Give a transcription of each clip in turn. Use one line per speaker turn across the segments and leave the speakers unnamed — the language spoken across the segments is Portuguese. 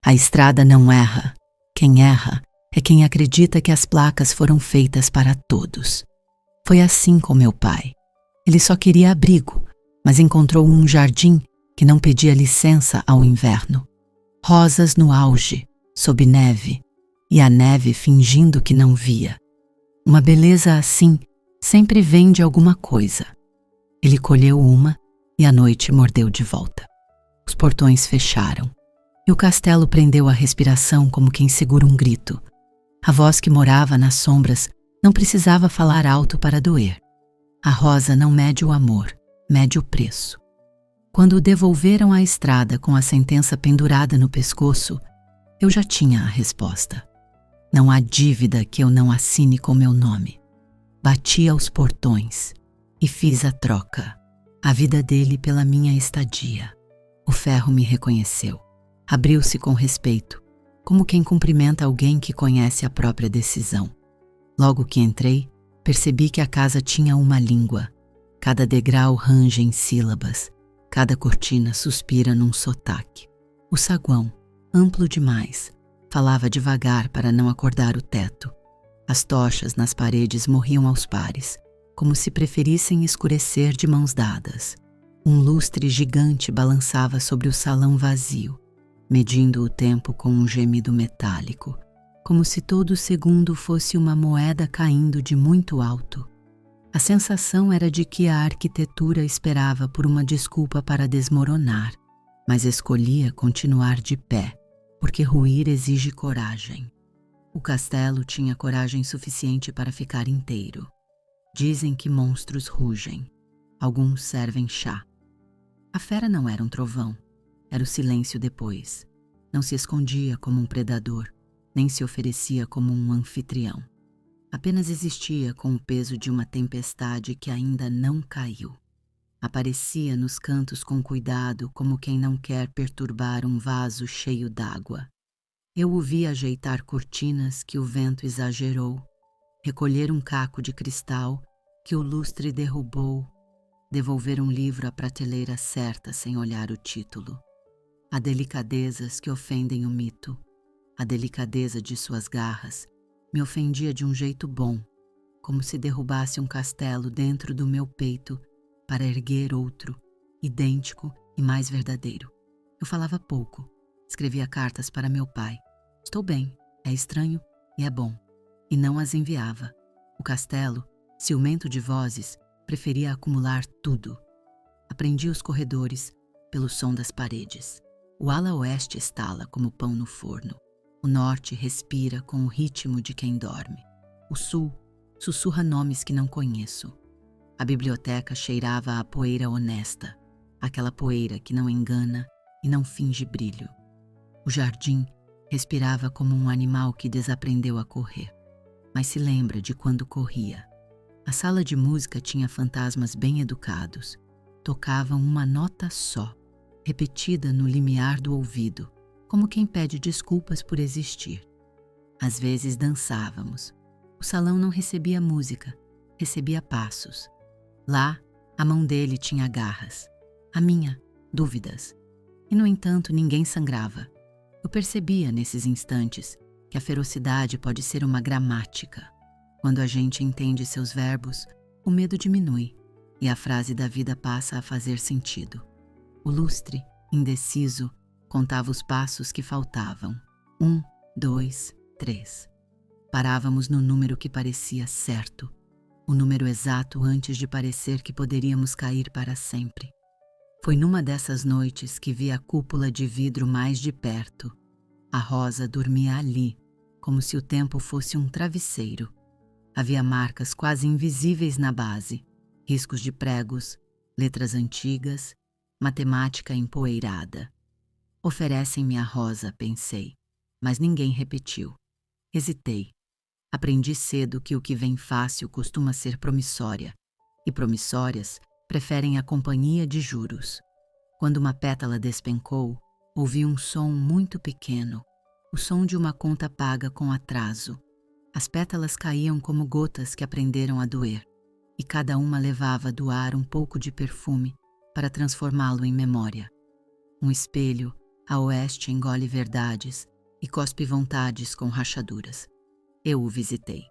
A estrada não erra. Quem erra é quem acredita que as placas foram feitas para todos. Foi assim com meu pai. Ele só queria abrigo, mas encontrou um jardim que não pedia licença ao inverno. Rosas no auge, sob neve, e a neve fingindo que não via. Uma beleza assim sempre vem de alguma coisa. Ele colheu uma e a noite mordeu de volta. Os portões fecharam e o castelo prendeu a respiração como quem segura um grito. A voz que morava nas sombras não precisava falar alto para doer. A rosa não mede o amor, mede o preço. Quando o devolveram à estrada com a sentença pendurada no pescoço, eu já tinha a resposta. Não há dívida que eu não assine com meu nome. Bati aos portões e fiz a troca, a vida dele pela minha estadia. O ferro me reconheceu. Abriu-se com respeito, como quem cumprimenta alguém que conhece a própria decisão. Logo que entrei, percebi que a casa tinha uma língua. Cada degrau range em sílabas, cada cortina suspira num sotaque. O saguão, amplo demais, falava devagar para não acordar o teto. As tochas nas paredes morriam aos pares, como se preferissem escurecer de mãos dadas. Um lustre gigante balançava sobre o salão vazio, medindo o tempo com um gemido metálico, como se todo segundo fosse uma moeda caindo de muito alto. A sensação era de que a arquitetura esperava por uma desculpa para desmoronar, mas escolhia continuar de pé, porque ruir exige coragem. O castelo tinha coragem suficiente para ficar inteiro. Dizem que monstros rugem. Alguns servem chá. A fera não era um trovão. Era o silêncio depois. Não se escondia como um predador, nem se oferecia como um anfitrião. Apenas existia com o peso de uma tempestade que ainda não caiu. Aparecia nos cantos com cuidado, como quem não quer perturbar um vaso cheio d'água. Eu o vi ajeitar cortinas que o vento exagerou, recolher um caco de cristal que o lustre derrubou, devolver um livro à prateleira certa sem olhar o título. Há delicadezas que ofendem o mito. A delicadeza de suas garras me ofendia de um jeito bom, como se derrubasse um castelo dentro do meu peito para erguer outro, idêntico e mais verdadeiro. Eu falava pouco, escrevia cartas para meu pai. Estou bem, é estranho e é bom. E não as enviava. O castelo, ciumento de vozes, preferia acumular tudo. Aprendi os corredores pelo som das paredes. O ala oeste estala como pão no forno. O norte respira com o ritmo de quem dorme. O sul sussurra nomes que não conheço. A biblioteca cheirava a poeira honesta, aquela poeira que não engana e não finge brilho. O jardim respirava como um animal que desaprendeu a correr, mas se lembra de quando corria. A sala de música tinha fantasmas bem educados. Tocavam uma nota só, repetida no limiar do ouvido, como quem pede desculpas por existir. Às vezes dançávamos. O salão não recebia música, recebia passos. Lá, a mão dele tinha garras. A minha, dúvidas. E, no entanto, ninguém sangrava. Eu percebia, nesses instantes, que a ferocidade pode ser uma gramática. Quando a gente entende seus verbos, o medo diminui e a frase da vida passa a fazer sentido. O lustre, indeciso, contava os passos que faltavam. 1, 2, 3. Parávamos no número que parecia certo, o número exato antes de parecer que poderíamos cair para sempre. Foi numa dessas noites que vi a cúpula de vidro mais de perto. A rosa dormia ali, como se o tempo fosse um travesseiro. Havia marcas quase invisíveis na base, riscos de pregos, letras antigas, matemática empoeirada. Oferecem-me a rosa, pensei, mas ninguém repetiu. Hesitei. Aprendi cedo que o que vem fácil costuma ser promissória, e promissórias preferem a companhia de juros. Quando uma pétala despencou, ouvi um som muito pequeno, o som de uma conta paga com atraso. As pétalas caíam como gotas que aprenderam a doer, e cada uma levava do ar um pouco de perfume para transformá-lo em memória. Um espelho A oeste engole verdades e cospe vontades com rachaduras. Eu o visitei.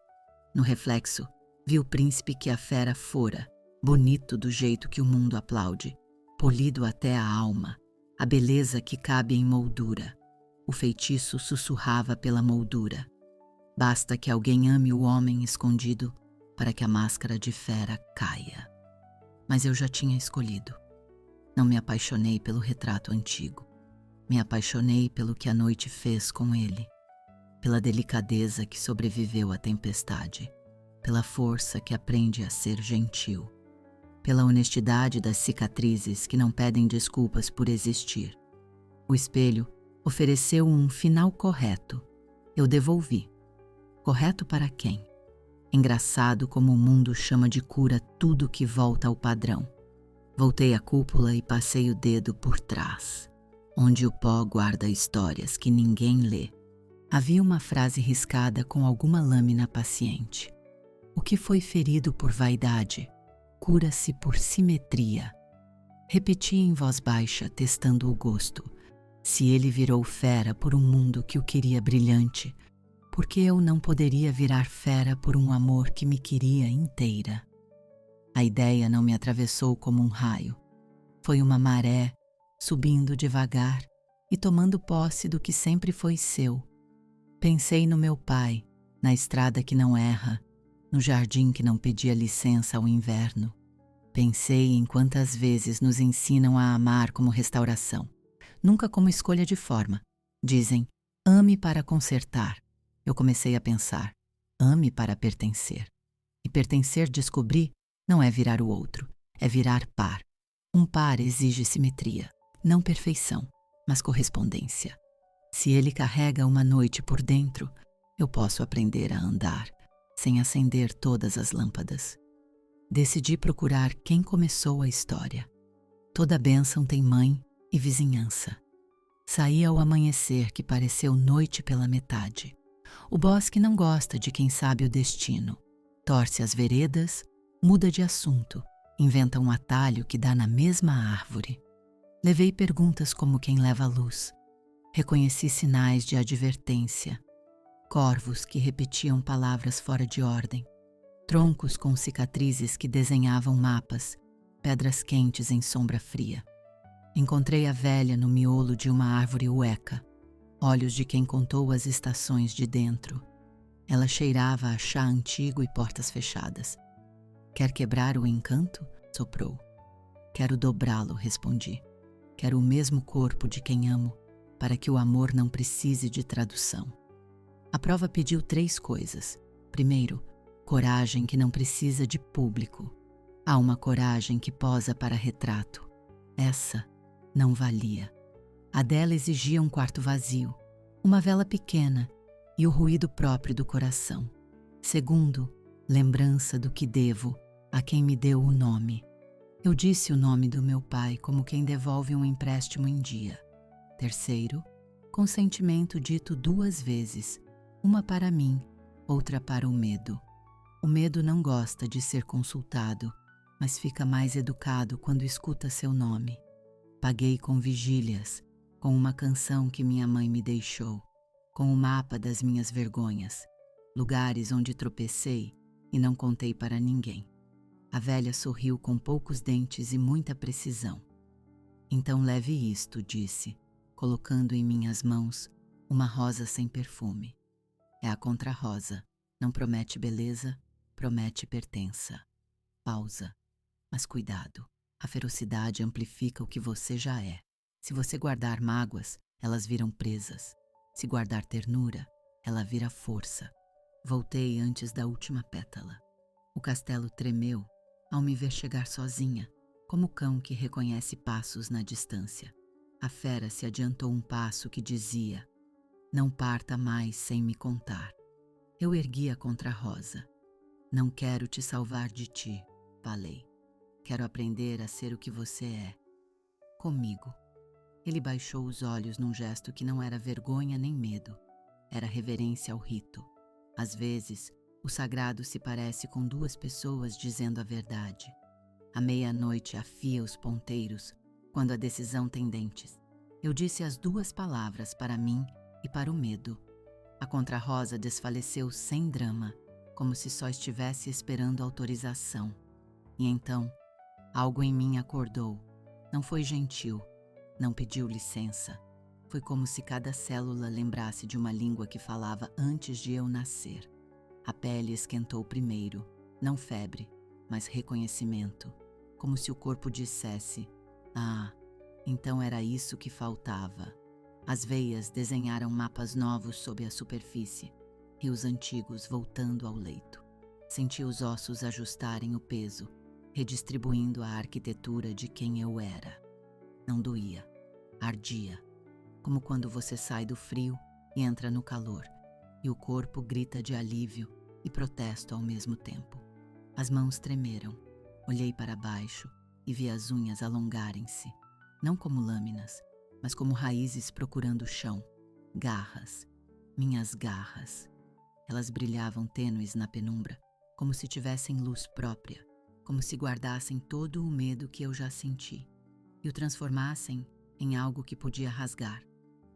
No reflexo, vi o príncipe que a fera fora, bonito do jeito que o mundo aplaude, polido até a alma, a beleza que cabe em moldura. O feitiço sussurrava pela moldura. Basta que alguém ame o homem escondido para que a máscara de fera caia. Mas eu já tinha escolhido. Não me apaixonei pelo retrato antigo. Me apaixonei pelo que a noite fez com ele, pela delicadeza que sobreviveu à tempestade, pela força que aprende a ser gentil, pela honestidade das cicatrizes que não pedem desculpas por existir. O espelho ofereceu um final correto. Eu devolvi. Correto para quem? Engraçado como o mundo chama de cura tudo que volta ao padrão. Voltei à cúpula e passei o dedo por trás, onde o pó guarda histórias que ninguém lê. Havia uma frase riscada com alguma lâmina paciente. O que foi ferido por vaidade, cura-se por simetria. Repeti em voz baixa, testando o gosto. Se ele virou fera por um mundo que o queria brilhante, por que eu não poderia virar fera por um amor que me queria inteira? A ideia não me atravessou como um raio. Foi uma maré, subindo devagar e tomando posse do que sempre foi seu. Pensei no meu pai, na estrada que não erra, no jardim que não pedia licença ao inverno. Pensei em quantas vezes nos ensinam a amar como restauração, nunca como escolha de forma. Dizem, ame para consertar. Eu comecei a pensar, ame para pertencer. E pertencer, descobri, não é virar o outro, é virar par. Um par exige simetria, não perfeição, mas correspondência. Se ele carrega uma noite por dentro, eu posso aprender a andar, sem acender todas as lâmpadas. Decidi procurar quem começou a história. Toda bênção tem mãe e vizinhança. Saí ao amanhecer que pareceu noite pela metade. O bosque não gosta de quem sabe o destino. Torce as veredas, muda de assunto, inventa um atalho que dá na mesma árvore. Levei perguntas como quem leva a luz. Reconheci sinais de advertência. Corvos que repetiam palavras fora de ordem. Troncos com cicatrizes que desenhavam mapas, pedras quentes em sombra fria. Encontrei a velha no miolo de uma árvore ueca, olhos de quem contou as estações de dentro. Ela cheirava a chá antigo e portas fechadas. Quer quebrar o encanto? Soprou. Quero dobrá-lo, respondi. Quero o mesmo corpo de quem amo, para que o amor não precise de tradução. A prova pediu 3 coisas. Primeiro, coragem que não precisa de público. Há uma coragem que posa para retrato. Essa não valia. A dela exigia um quarto vazio, uma vela pequena e o ruído próprio do coração. Segundo, lembrança do que devo a quem me deu o nome. Eu disse o nome do meu pai como quem devolve um empréstimo em dia. Terceiro, consentimento dito 2 vezes, uma para mim, outra para o medo. O medo não gosta de ser consultado, mas fica mais educado quando escuta seu nome. Paguei com vigílias, com uma canção que minha mãe me deixou, com o mapa das minhas vergonhas, lugares onde tropecei e não contei para ninguém. A velha sorriu com poucos dentes e muita precisão. Então leve isto, disse, colocando em minhas mãos uma rosa sem perfume. É a contra-rosa, não promete beleza, promete pertença. Pausa. Mas cuidado, a ferocidade amplifica o que você já é. Se você guardar mágoas, elas viram presas. Se guardar ternura, ela vira força. Voltei antes da última pétala. O castelo tremeu ao me ver chegar sozinha, como cão que reconhece passos na distância. A fera se adiantou um passo que dizia: não parta mais sem me contar. Eu ergui a contra-rosa. Não quero te salvar de ti, falei. Quero aprender a ser o que você é. Comigo. Ele baixou os olhos num gesto que não era vergonha nem medo. Era reverência ao rito. Às vezes, o sagrado se parece com 2 pessoas dizendo a verdade. À meia-noite afia os ponteiros, quando a decisão tem dentes. Eu disse as duas palavras para mim e para o medo. A contrarrosa desfaleceu sem drama, como se só estivesse esperando autorização. E então, algo em mim acordou. Não foi gentil, não pediu licença. Foi como se cada célula lembrasse de uma língua que falava antes de eu nascer. A pele esquentou primeiro, não febre, mas reconhecimento, como se o corpo dissesse: "Ah, então era isso que faltava." As veias desenharam mapas novos sob a superfície, rios antigos voltando ao leito. Senti os ossos ajustarem o peso, redistribuindo a arquitetura de quem eu era. Não doía, ardia, como quando você sai do frio e entra no calor, e o corpo grita de alívio e protesto ao mesmo tempo. As mãos tremeram, olhei para baixo e vi as unhas alongarem-se, não como lâminas, mas como raízes procurando o chão. Garras, minhas garras. Elas brilhavam tênues na penumbra, como se tivessem luz própria, como se guardassem todo o medo que eu já senti e o transformassem em algo que podia rasgar,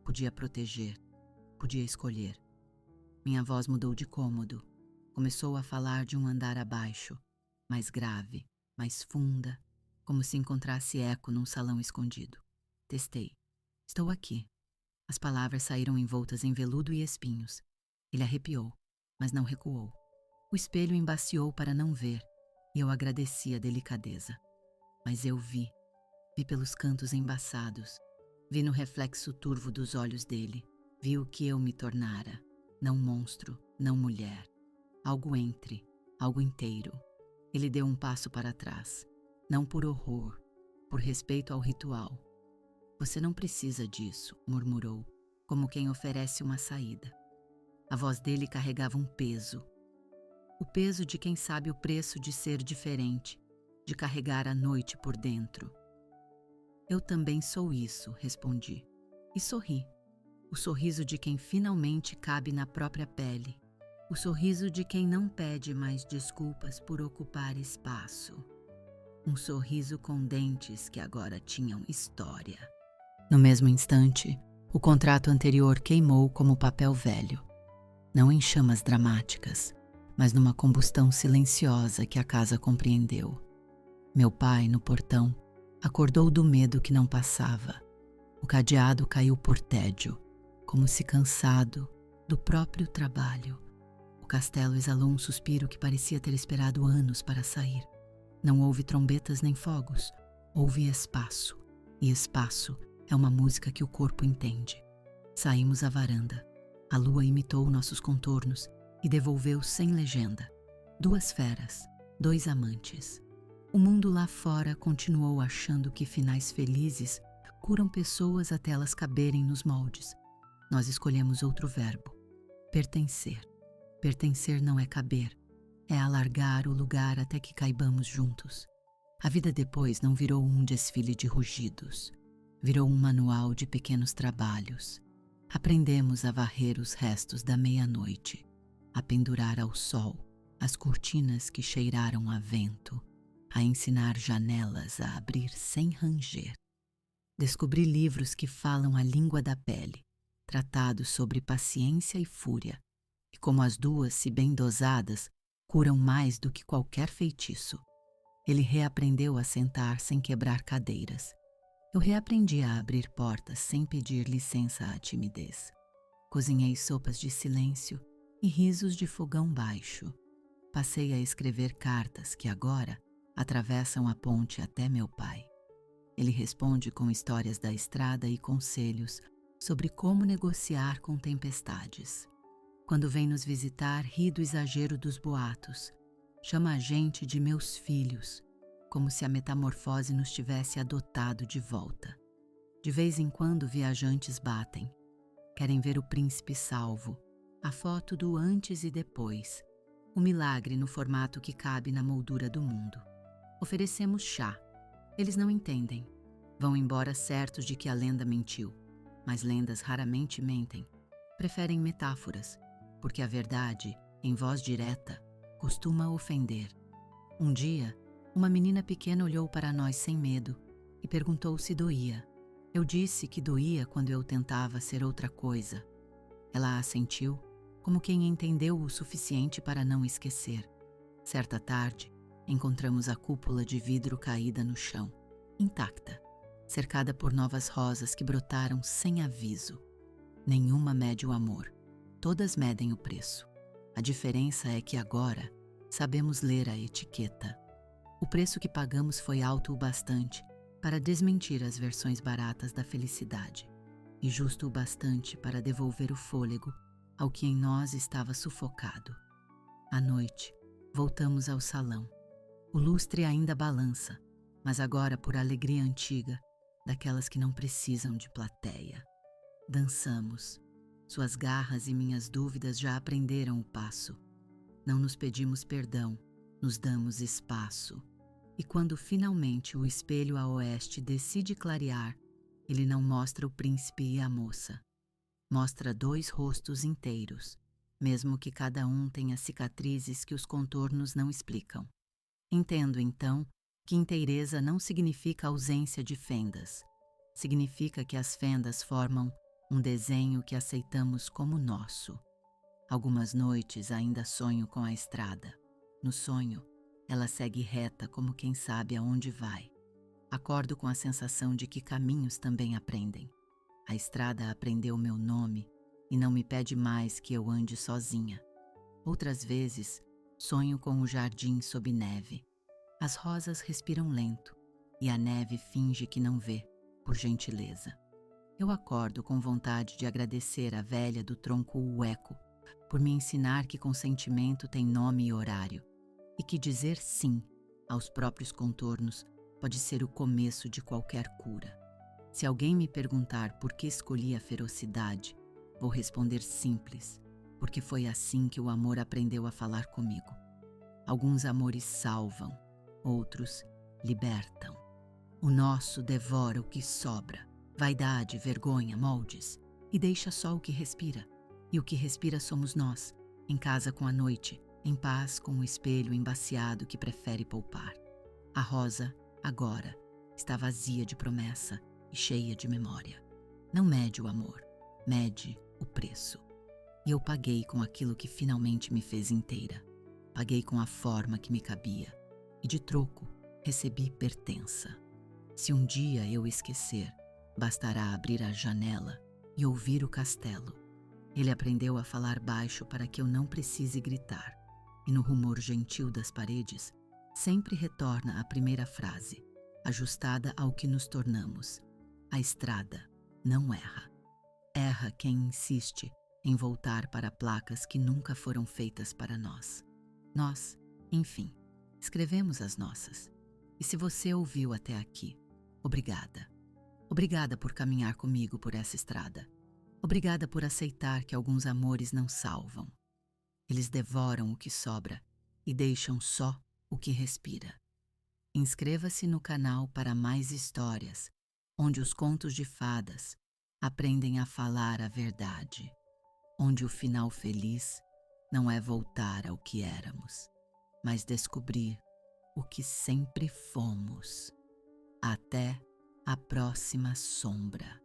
podia proteger, podia escolher. Minha voz mudou de cômodo, começou a falar de um andar abaixo, mais grave, mais funda, como se encontrasse eco num salão escondido. Testei. Estou aqui. As palavras saíram envoltas em veludo e espinhos. Ele arrepiou, mas não recuou. O espelho embaciou para não ver, e eu agradeci a delicadeza. Mas eu vi pelos cantos embaçados, vi no reflexo turvo dos olhos dele, vi o que eu me tornara, não monstro, não mulher, algo entre, algo inteiro. Ele deu um passo para trás, não por horror, por respeito ao ritual. Você não precisa disso, murmurou, como quem oferece uma saída. A voz dele carregava um peso. O peso de quem sabe o preço de ser diferente, de carregar a noite por dentro. Eu também sou isso, respondi. E sorri. O sorriso de quem finalmente cabe na própria pele. O sorriso de quem não pede mais desculpas por ocupar espaço. Um sorriso com dentes que agora tinham história. No mesmo instante, o contrato anterior queimou como papel velho. Não em chamas dramáticas, mas numa combustão silenciosa que a casa compreendeu. Meu pai, no portão, acordou do medo que não passava. O cadeado caiu por tédio, como se cansado do próprio trabalho. O castelo exalou um suspiro que parecia ter esperado anos para sair. Não houve trombetas nem fogos, houve espaço. E espaço é uma música que o corpo entende. Saímos à varanda. A lua imitou nossos contornos e devolveu sem legenda. 2 feras, 2 amantes. O mundo lá fora continuou achando que finais felizes curam pessoas até elas caberem nos moldes. Nós escolhemos outro verbo: pertencer. Pertencer não é caber, é alargar o lugar até que caibamos juntos. A vida depois não virou um desfile de rugidos, virou um manual de pequenos trabalhos. Aprendemos a varrer os restos da meia-noite, a pendurar ao sol as cortinas que cheiraram a vento, a ensinar janelas a abrir sem ranger. Descobri livros que falam a língua da pele, tratados sobre paciência e fúria, e como as duas, se bem dosadas, curam mais do que qualquer feitiço. Ele reaprendeu a sentar sem quebrar cadeiras. Eu reaprendi a abrir portas sem pedir licença à timidez. Cozinhei sopas de silêncio e risos de fogão baixo. Passei a escrever cartas que agora atravessam a ponte até meu pai. Ele responde com histórias da estrada e conselhos sobre como negociar com tempestades. Quando vem nos visitar, ri do exagero dos boatos. Chama a gente de meus filhos, como se a metamorfose nos tivesse adotado de volta. De vez em quando viajantes batem. Querem ver o príncipe salvo, a foto do antes e depois, o milagre no formato que cabe na moldura do mundo. Oferecemos chá. Eles não entendem. Vão embora certos de que a lenda mentiu, mas lendas raramente mentem. Preferem metáforas, porque a verdade, em voz direta, costuma ofender. Um dia, uma menina pequena olhou para nós sem medo e perguntou se doía. Eu disse que doía quando eu tentava ser outra coisa. Ela assentiu, como quem entendeu o suficiente para não esquecer. Certa tarde, encontramos a cúpula de vidro caída no chão, intacta, cercada por novas rosas que brotaram sem aviso. Nenhuma mede o amor, todas medem o preço. A diferença é que agora sabemos ler a etiqueta. O preço que pagamos foi alto o bastante para desmentir as versões baratas da felicidade, e justo o bastante para devolver o fôlego ao que em nós estava sufocado. À noite, voltamos ao salão. O lustre ainda balança, mas agora por alegria antiga, daquelas que não precisam de plateia. Dançamos. Suas garras e minhas dúvidas já aprenderam o passo. Não nos pedimos perdão, nos damos espaço. E quando finalmente o espelho a oeste decide clarear, ele não mostra o príncipe e a moça. Mostra dois rostos inteiros, mesmo que cada um tenha cicatrizes que os contornos não explicam. Entendo, então, que inteireza não significa ausência de fendas. Significa que as fendas formam um desenho que aceitamos como nosso. Algumas noites ainda sonho com a estrada. No sonho, ela segue reta como quem sabe aonde vai. Acordo com a sensação de que caminhos também aprendem. A estrada aprendeu meu nome e não me pede mais que eu ande sozinha. Outras vezes, sonho com o jardim sob neve. As rosas respiram lento e a neve finge que não vê, por gentileza. Eu acordo com vontade de agradecer a velha do tronco ueco por me ensinar que consentimento tem nome e horário e que dizer sim aos próprios contornos pode ser o começo de qualquer cura. Se alguém me perguntar por que escolhi a ferocidade, vou responder simples, porque foi assim que o amor aprendeu a falar comigo. Alguns amores salvam, outros libertam. O nosso devora o que sobra, vaidade, vergonha, moldes, e deixa só o que respira. E o que respira somos nós, em casa com a noite, em paz com o espelho embaciado que prefere poupar. A rosa, agora, está vazia de promessa e cheia de memória. Não mede o amor, mede o preço. E eu paguei com aquilo que finalmente me fez inteira. Paguei com a forma que me cabia. E de troco, recebi pertença. Se um dia eu esquecer, bastará abrir a janela e ouvir o castelo. Ele aprendeu a falar baixo para que eu não precise gritar. E no rumor gentil das paredes, sempre retorna a primeira frase, ajustada ao que nos tornamos. A estrada não erra. Erra quem insiste em voltar para placas que nunca foram feitas para nós. Nós, enfim, escrevemos as nossas. E se você ouviu até aqui, obrigada. Obrigada por caminhar comigo por essa estrada. Obrigada por aceitar que alguns amores não salvam. Eles devoram o que sobra e deixam só o que respira. Inscreva-se no canal para mais histórias, onde os contos de fadas aprendem a falar a verdade, onde o final feliz não é voltar ao que éramos, mas descobrir o que sempre fomos. Até a próxima sombra.